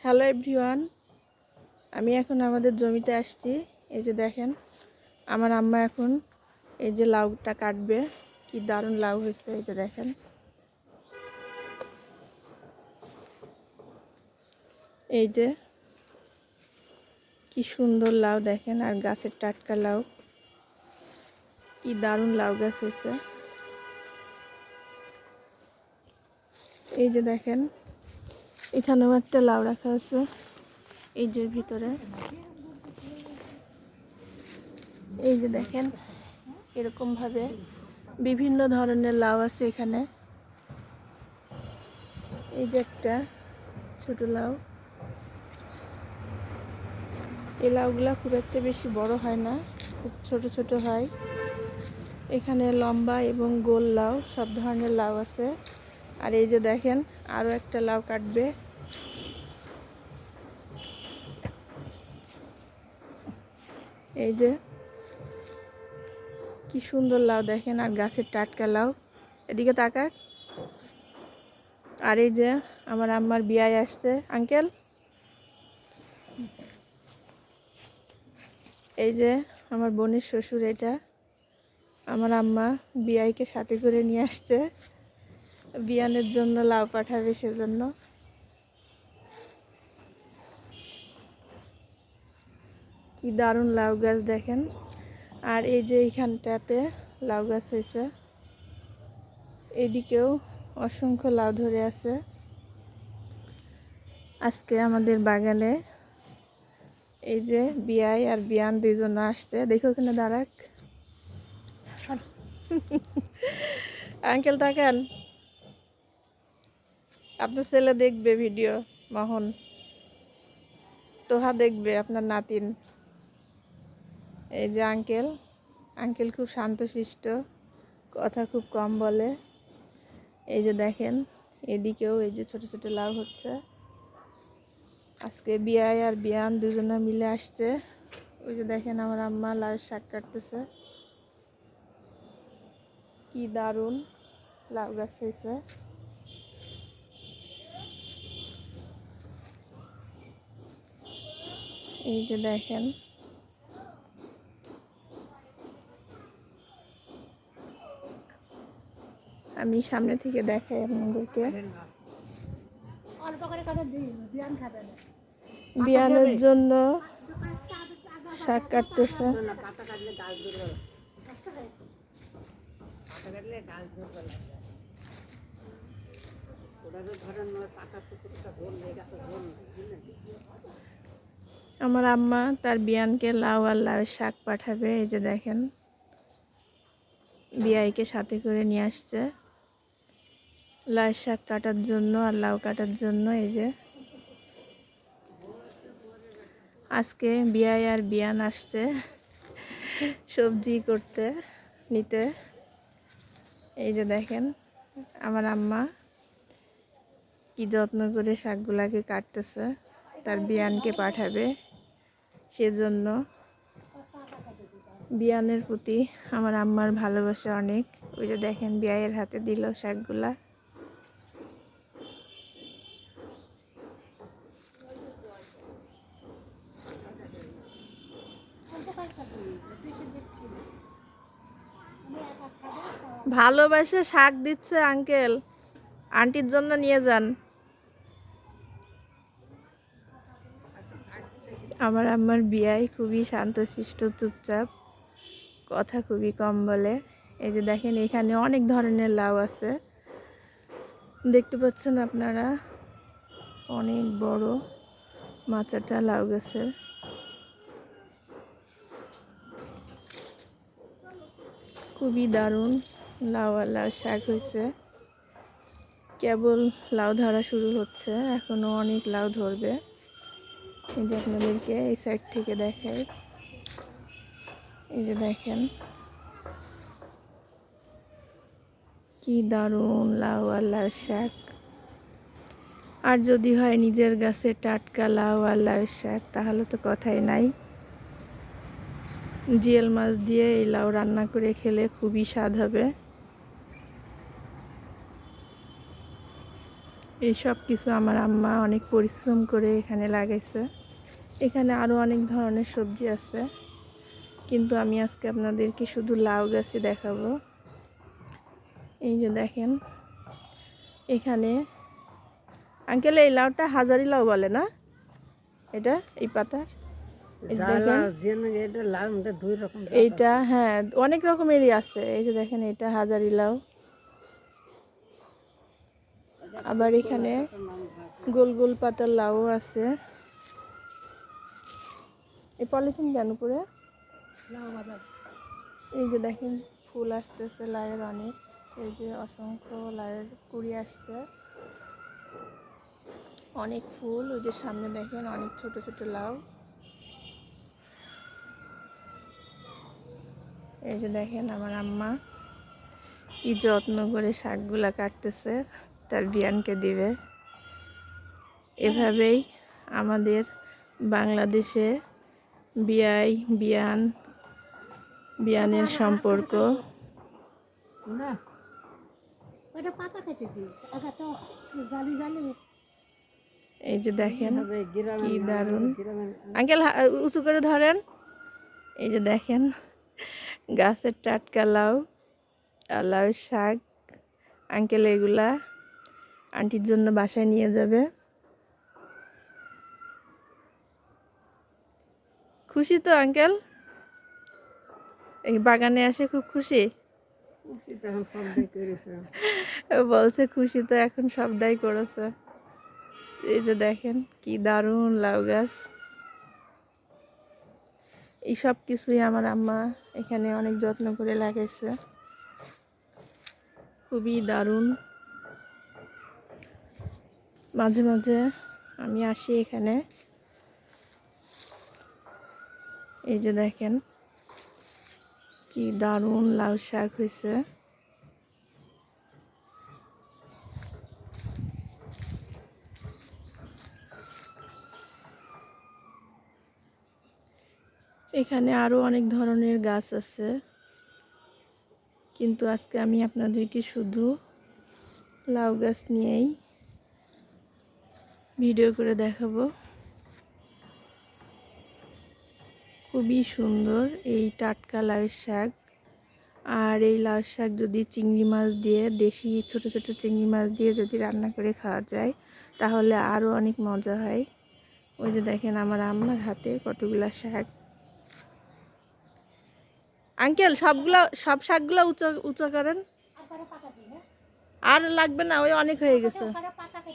Hello everyone, আমি এখন আমাদের জমিতে আসছি। এই যে দেখেন, আমার আম্মা এখন এই যে লাউটা কাটবে। কি দারুণ লাউ হয়েছে, এই যে দেখেন। এই যে কি সুন্দর লাউ দেখেন, আর গাছের টাটকা লাউ। কি দারুণ লাউ গাছ হয়েছে। এই যে দেখেন, এখানেও একটা লাউ রাখা আছে এই যে ভিতরে। এই যে দেখেন, এরকম ভাবে বিভিন্ন ধরনের লাউ আছে এখানে। এই যে একটা ছোট লাউ। এই লাউগুলা খুব একটা বেশি বড় হয় না, খুব ছোট ছোট হয়। এখানে লম্বা এবং গোল লাউ, সব ধরনের লাউ আছে। আর এই যে দেখেন, আরও একটা লাউ কাটবে। এই যে কি সুন্দর লাউ দেখেন, আর গাছের টাটকা লাউ। এদিকে তাকাক। আর এই যে আমার আম্মার বিয়ায় আসছে আঙ্কেল। এই যে আমার বোনের শ্বশুর, এটা আমার আম্মা বিয়াইকে সাথে করে নিয়ে আসছে। বিয়ানের জন্য লাউ পাঠাবে সেজন্য। কি দারুণ লাউ গাছ দেখেন। আর এই যে এইখানটাতে লাউ গাছ হয়েছে, এদিকেও অসংখ্য লাউ ধরে আছে। আজকে আমাদের বাগানে এই যে বিয়াই আর বিয়ান দুইজন আসছে। দেখো ওখানে দাঁড়াক। আঙ্কেল তাকান, আপনার ছেলে দেখবে ভিডিও। মোহন তোহা দেখবে, আপনার নাতিন। এই যে আঙ্কেল, আঙ্কেল খুব শান্তশিষ্ট, কথা খুব কম বলে। এই যে দেখেন, এদিকেও এই যে ছোট ছোট লাউ হচ্ছে। আজকে বিয়াই আর বিয়ান দুজনে মিলে আসছে। ওই যে দেখেন আমার আম্মা লাউ শাক কাটতেছে। কি দারুণ লাউ গাছ হয়েছে। এই যে দেখেন, আমি সামনে থেকে দেখাই আপনাদেরকে। বিয়ানের জন্য শাক কাটতেছে। আমার আম্মা তার বিয়ানকে লাউ আর লাউ শাক পাঠাবে। এই যে দেখেন, বিয়াইকে সাথে করে নিয়ে আসছে লাউ শাক কাটার জন্য আর লাউ কাটার জন্য। এই যে আজকে বিয়াই আর বিয়ান আসছে সবজি করতে নিতে। এই যে দেখেন, আমার আম্মা কি যত্ন করে শাকগুলাকে কাটতেছে, তার বিয়ানকে পাঠাবে সেজন্য। বিয়ানের প্রতি আমার আম্মার ভালোবাসা অনেক। ওই যে দেখেন, বিয়াইয়ের হাতে দিল শাকগুলা। ভালোবাসে শাক দিচ্ছে আঙ্কেল, আন্টির জন্য নিয়ে যান। আমার আম্মার বিয়াই খুবই শান্তশিষ্ট, চুপচাপ, কথা খুবই কম বলে। এই যে দেখেন, এখানে অনেক ধরনের লাউ আছে, দেখতে পাচ্ছেন আপনারা। অনেক বড় মাচাটা লাউ গাছের। খুবই দারুণ লাউ আর লাউ শাক হয়েছে। কেবল লাউ ধরা শুরু হচ্ছে, এখনো অনেক লাউ ধরবে। এই যে আপনাদেরকে এই সাইড থেকে দেখাই। এই যে দেখেন, কি দারুণ লাউ আর লাউ শাক। আর যদি হয় নিজের গাছে টাটকা লাউ আর লাউ শাক, তাহলে তো কথাই নাই। জিয়াল মাছ দিয়ে এই লাউ রান্না করে খেলে খুবই স্বাদ হবে। এই সব কিছু আমার আম্মা অনেক পরিশ্রম করে এখানে লাগাইছে। এখানে আরও অনেক ধরনের সবজি আছে, কিন্তু আমি আজকে আপনাদেরকে শুধু লাউ গাছই দেখাবো। এই যে দেখেন এখানে, আঙ্কেল এই লাউটা হাজারি লাউ বলে না এটা, এই পাতার? এইটা হ্যাঁ অনেক রকমেরই আছে। এই যে দেখেন এটা হাজারি লাউ। আবার এখানে গোল গোল পাতার লাউ আছে। এই পলিথিন কেন উপরে? এই যে দেখেন ফুল আসতেছে লাউয়ের অনেক। এই যে অসংখ্য লাউয়ের কুড়ি আসছে, অনেক ফুল। ওই যে সামনে দেখেন অনেক ছোট ছোট লাউ। এই যে দেখেন আমার আম্মা কি যত্ন করে শাকগুলা কাটতেছে, তার বিয়ানকে দিবে। এভাবেই আমাদের বাংলাদেশে বিয়ানের সম্পর্ক। এই যে দেখেন কি দারুণ। আঙ্কেল উঁচু করে ধরেন। এই যে দেখেন গাছের টাটকা লাউ আর লাউ শাক। আঙ্কেল এগুলা আন্টির জন্য বাসায় নিয়ে যাবে। খুশি তো আঙ্কেল? এই বাগানে আসে খুব খুশি? বলছে খুশি তো এখন সবটাই করেছে। এই যে দেখেন কি দারুণ লাউ গাছ। এই সব কিছুই আমার আম্মা এখানে অনেক যত্ন করে লাগাইছে, খুবই দারুণ। মাঝে মাঝে আমি আসি এখানে। এই যে দেখেন কি দারুণ লাউ শাক হয়েছে। এখানে আরো অনেক ধরনের গাছ আছে, কিন্তু আজকে আমি আপনাদেরকে শুধু লাউ গাছ নিয়েই ভিডিও করে দেখাবো। খুবই সুন্দর এই টাটকা লাউ শাক। আর এই লাউ শাক যদি চিংড়ি মাছ দিয়ে, দেশি ছোট ছোট চিংড়ি মাছ দিয়ে যদি রান্না করে খাওয়া যায় তাহলে আরও অনেক মজা হয়। ওই যে দেখেন আমার আম্মার হাতে কতগুলা শাক। আঙ্কেল সব শাকগুলা উঁচা উঁচা করেন। আর লাগবে না, ওই অনেক হয়ে গেছে।